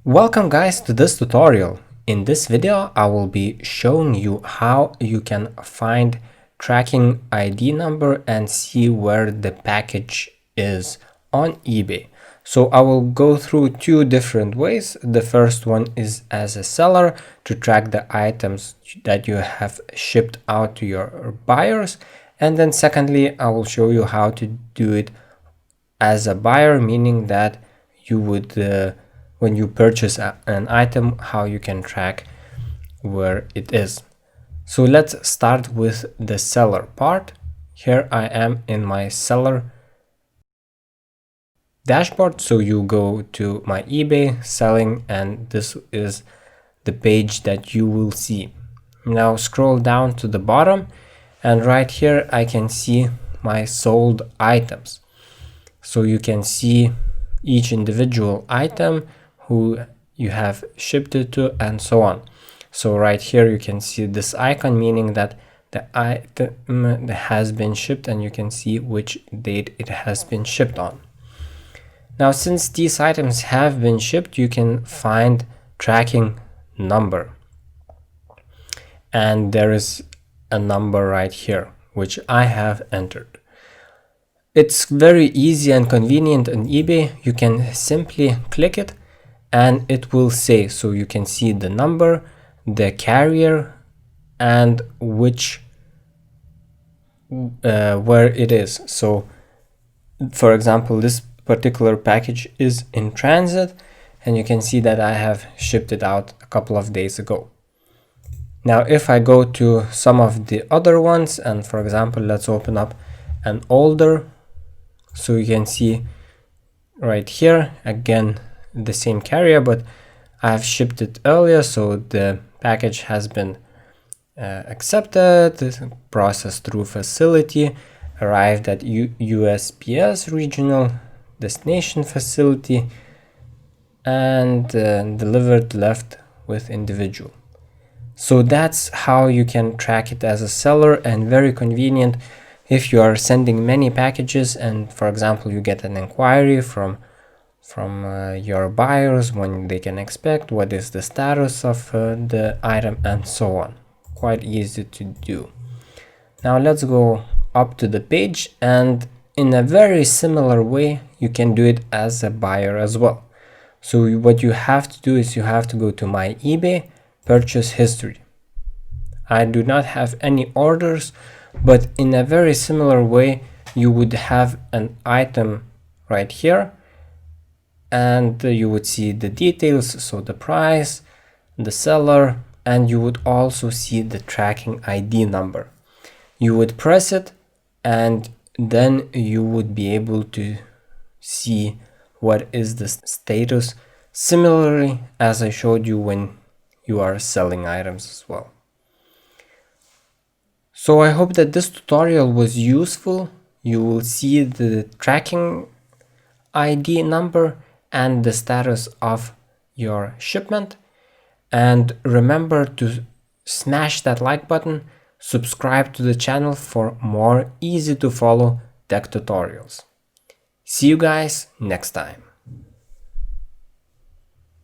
Welcome guys to this tutorial. In this video I will be showing you how you can find tracking ID number and see where the package is on eBay. So I will go through two different ways. The first one is as a seller to track the items that you have shipped out to your buyers, and then secondly I will show you how to do it as a buyer, meaning that you would when you purchase an item, how you can track where it is. So let's start with the seller part. Here I am in my seller dashboard. So you go to my eBay selling, and this is the page that you will see. Now scroll down to the bottom, and right here I can see my sold items. So you can see each individual item, who you have shipped it to, and so on. So right here you can see this icon, meaning that the item has been shipped, and you can see which date it has been shipped on. Now since these items have been shipped, you can find tracking number, and there is a number right here which I have entered. It's very easy and convenient on eBay. You can simply click it and it will say, so you can see the number, the carrier, and which where it is. So for example, this particular package is in transit, and you can see that I have shipped it out a couple of days ago. Now if I go to some of the other ones, and for example let's open up an older, so you can see right here again the same carrier, but I have shipped it earlier, so the package has been accepted, processed through facility, arrived at USPS regional destination facility, and delivered left with individual. So that's how you can track it as a seller, and very convenient if you are sending many packages, and for example you get an inquiry from your buyers when they can expect, what is the status of the item, and so on. Quite easy to do. Now let's go up to the page, and in a very similar way you can do it as a buyer as well. So what you have to do is you have to go to my eBay purchase history. I do not have any orders, but in a very similar way you would have an item right here, and you would see the details, so the price, the seller, and you would also see the tracking ID number. You would press it, and then you would be able to see what is the status, similarly as I showed you when you are selling items as well. So I hope that this tutorial was useful. You will see the tracking ID number and the status of your shipment. And remember to smash that like button, subscribe to the channel for more easy to follow tech tutorials. See you guys next time.